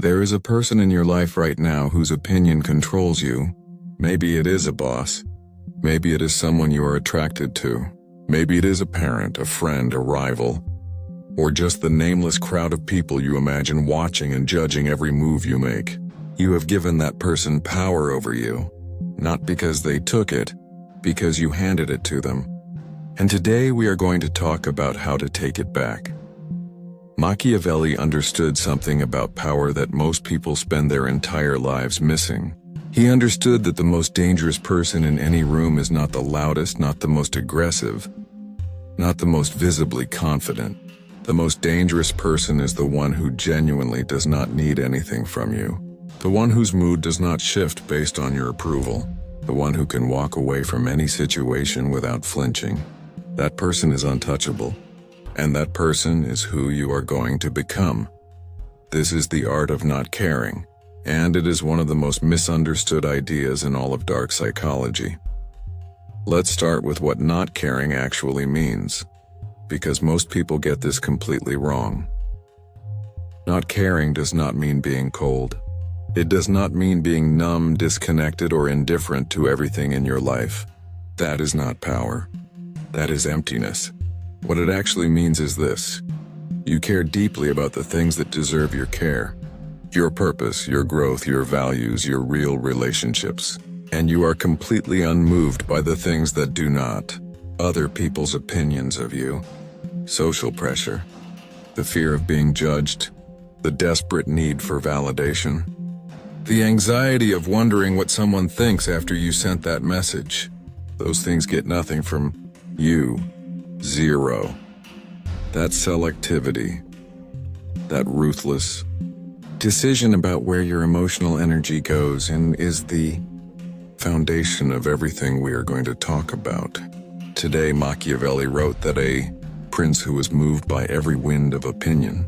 There is a person in your life right now whose opinion controls you. Maybe it is a boss. Maybe it is someone you are attracted to. Maybe it is a parent, a friend, a rival, or just the nameless crowd of people you imagine watching and judging every move you make. You have given that person power over you, not because they took it, because you handed it to them. And today we are going to talk about how to take it back. Machiavelli understood something about power that most people spend their entire lives missing. He understood that the most dangerous person in any room is not the loudest, not the most aggressive, not the most visibly confident. The most dangerous person is the one who genuinely does not need anything from you. The one whose mood does not shift based on your approval. The one who can walk away from any situation without flinching. That person is untouchable. And that person is who you are going to become. This is the art of not caring, and it is one of the most misunderstood ideas in all of dark psychology. Let's start with what not caring actually means, because most people get this completely wrong. Not caring does not mean being cold. It does not mean being numb, disconnected, or indifferent to everything in your life. That is not power. That is emptiness. What it actually means is this: you care deeply about the things that deserve your care. Your purpose, your growth, your values, your real relationships. And you are completely unmoved by the things that do not. Other people's opinions of you. Social pressure. The fear of being judged. The desperate need for validation. The anxiety of wondering what someone thinks after you sent that message. Those things get nothing from you. Zero. That selectivity, that ruthless decision about where your emotional energy goes and is the foundation of everything we are going to talk about. Today, Machiavelli wrote that a prince who is moved by every wind of opinion,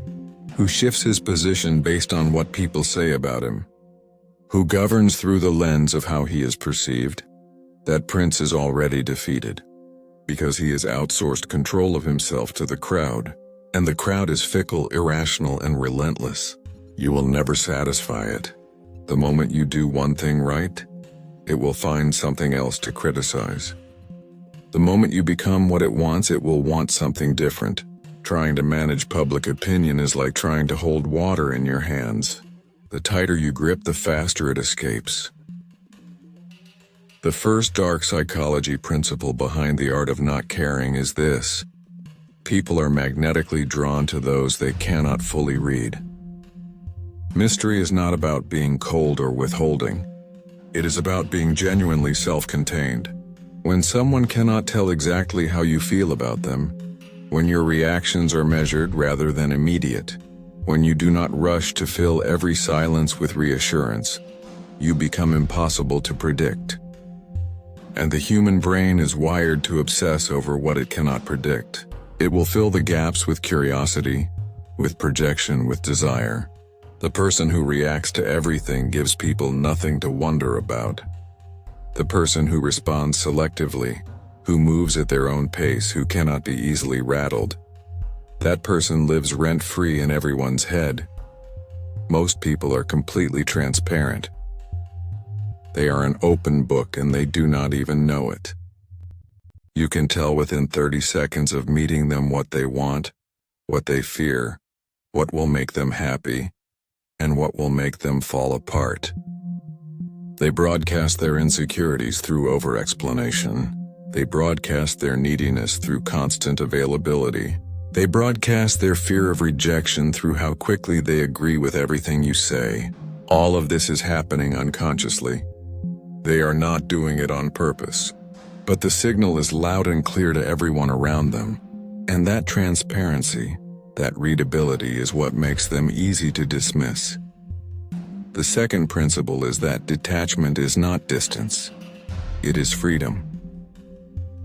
who shifts his position based on what people say about him, who governs through the lens of how he is perceived, that prince is already defeated. Because he has outsourced control of himself to the crowd, and the crowd is fickle, irrational, and relentless. You will never satisfy it. The moment you do one thing right, it will find something else to criticize. The moment you become what it wants, it will want something different. Trying to manage public opinion is like trying to hold water in your hands. The tighter you grip, the faster it escapes. The first dark psychology principle behind the art of not caring is this: people are magnetically drawn to those they cannot fully read. Mystery is not about being cold or withholding. It is about being genuinely self-contained. When someone cannot tell exactly how you feel about them, when your reactions are measured rather than immediate, when you do not rush to fill every silence with reassurance, you become impossible to predict. And the human brain is wired to obsess over what it cannot predict. It will fill the gaps with curiosity, with projection, with desire. The person who reacts to everything gives people nothing to wonder about. The person who responds selectively, who moves at their own pace, who cannot be easily rattled, that person lives rent-free in everyone's head. Most people are completely transparent. They are an open book and they do not even know it. You can tell within 30 seconds of meeting them what they want, what they fear, what will make them happy, and what will make them fall apart. They broadcast their insecurities through over-explanation. They broadcast their neediness through constant availability. They broadcast their fear of rejection through how quickly they agree with everything you say. All of this is happening unconsciously. They are not doing it on purpose, but the signal is loud and clear to everyone around them. And that transparency, that readability is what makes them easy to dismiss. The second principle is that detachment is not distance. It is freedom.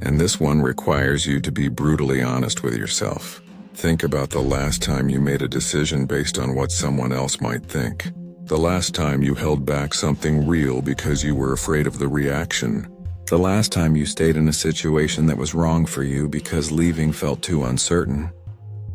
And this one requires you to be brutally honest with yourself. Think about the last time you made a decision based on what someone else might think. The last time you held back something real because you were afraid of the reaction. The last time you stayed in a situation that was wrong for you because leaving felt too uncertain,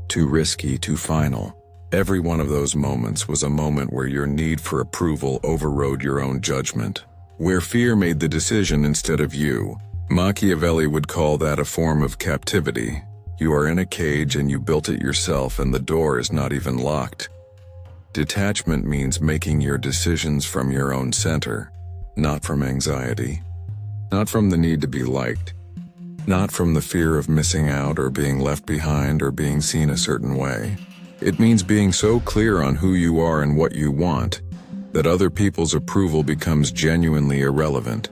too risky, too final. Every one of those moments was a moment where your need for approval overrode your own judgment, where fear made the decision instead of you. Machiavelli would call that a form of captivity. You are in a cage and you built it yourself and the door is not even locked. Detachment means making your decisions from your own center, not from anxiety, not from the need to be liked, not from the fear of missing out or being left behind or being seen a certain way. It means being so clear on who you are and what you want that other people's approval becomes genuinely irrelevant.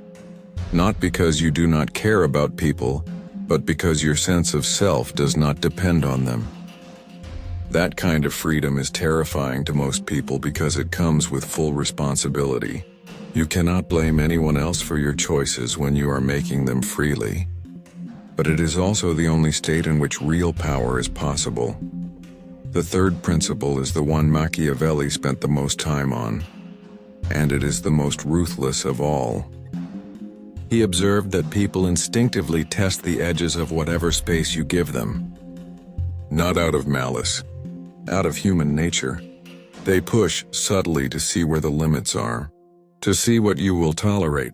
Not because you do not care about people, but because your sense of self does not depend on them. That kind of freedom is terrifying to most people because it comes with full responsibility. You cannot blame anyone else for your choices when you are making them freely. But it is also the only state in which real power is possible. The third principle is the one Machiavelli spent the most time on, and it is the most ruthless of all. He observed that people instinctively test the edges of whatever space you give them. Not out of malice, out of human nature. They push subtly to see where the limits are, to see what you will tolerate,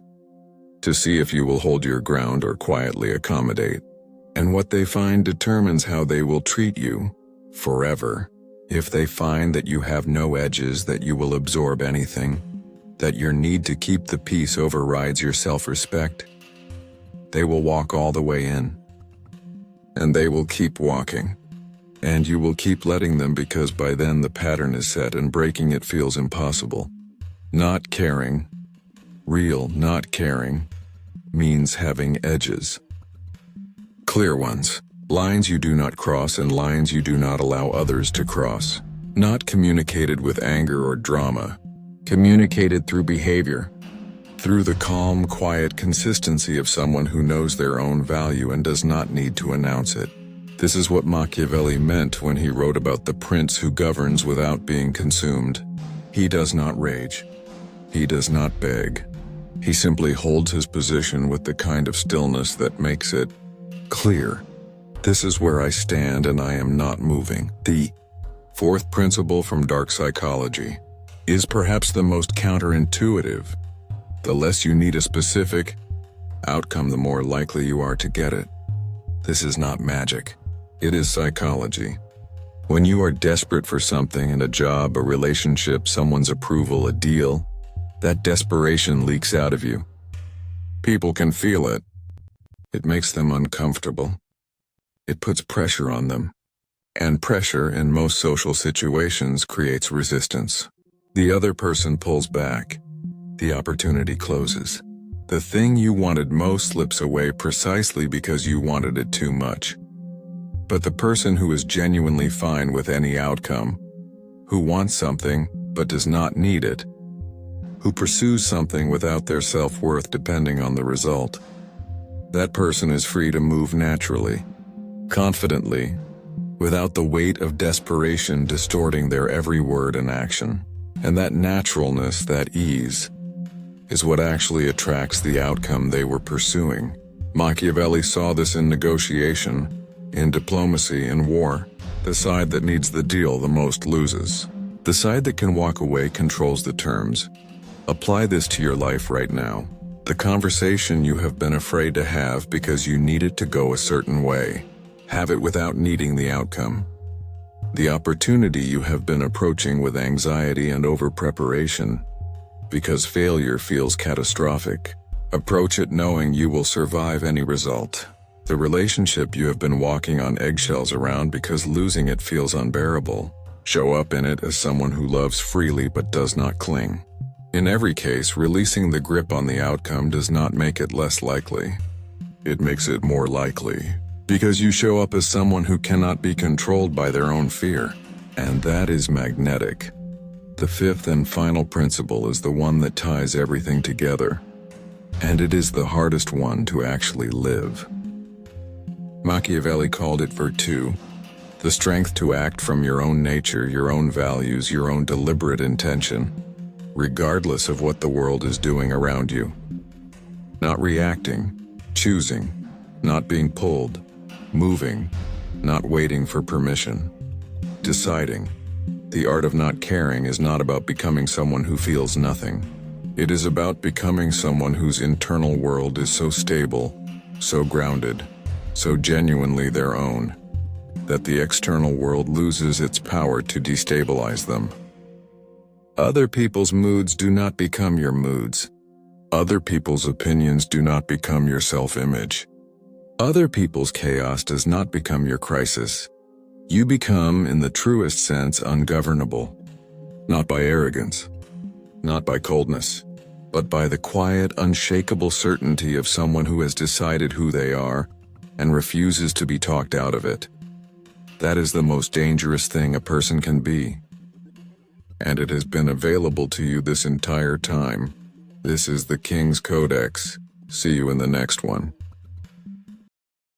to see if you will hold your ground or quietly accommodate. And what they find determines how they will treat you, forever. If they find that you have no edges, that you will absorb anything, that your need to keep the peace overrides your self-respect, they will walk all the way in. And they will keep walking. And you will keep letting them because by then the pattern is set and breaking it feels impossible. Not caring, real not caring, means having edges. Clear ones, lines you do not cross and lines you do not allow others to cross. Not communicated with anger or drama, communicated through behavior, through the calm, quiet consistency of someone who knows their own value and does not need to announce it. This is what Machiavelli meant when he wrote about the prince who governs without being consumed. He does not rage. He does not beg. He simply holds his position with the kind of stillness that makes it clear. This is where I stand and I am not moving. The fourth principle from dark psychology is perhaps the most counterintuitive. The less you need a specific outcome, the more likely you are to get it. This is not magic. It is psychology. When you are desperate for something in a job, a relationship, someone's approval, a deal, that desperation leaks out of you. People can feel it. It makes them uncomfortable. It puts pressure on them. And pressure in most social situations creates resistance. The other person pulls back. The opportunity closes. The thing you wanted most slips away precisely because you wanted it too much. But the person who is genuinely fine with any outcome, who wants something but does not need it, who pursues something without their self-worth depending on the result, that person is free to move naturally, confidently, without the weight of desperation distorting their every word and action. And that naturalness, that ease, is what actually attracts the outcome they were pursuing. Machiavelli saw this in negotiation, in diplomacy, in war. The side that needs the deal the most loses. The side that can walk away controls the terms. Apply this to your life right now. The conversation you have been afraid to have because you need it to go a certain way. Have it without needing the outcome. The opportunity you have been approaching with anxiety and over-preparation because failure feels catastrophic. Approach it knowing you will survive any result. The relationship you have been walking on eggshells around because losing it feels unbearable. Show up in it as someone who loves freely but does not cling. In every case, releasing the grip on the outcome does not make it less likely. It makes it more likely. Because you show up as someone who cannot be controlled by their own fear. And that is magnetic. The fifth and final principle is the one that ties everything together. And it is the hardest one to actually live. Machiavelli called it virtue, the strength to act from your own nature, your own values, your own deliberate intention, regardless of what the world is doing around you. Not reacting, choosing, not being pulled, moving, not waiting for permission, deciding, The art of not caring is not about becoming someone who feels nothing. It is about becoming someone whose internal world is so stable, so grounded, so genuinely their own, that the external world loses its power to destabilize them. Other people's moods do not become your moods. Other people's opinions do not become your self-image. Other people's chaos does not become your crisis. You become, in the truest sense, ungovernable. Not by arrogance, not by coldness, but by the quiet, unshakable certainty of someone who has decided who they are and refuses to be talked out of it. That is the most dangerous thing a person can be. And it has been available to you this entire time. This is the King's Codex. See you in the next one.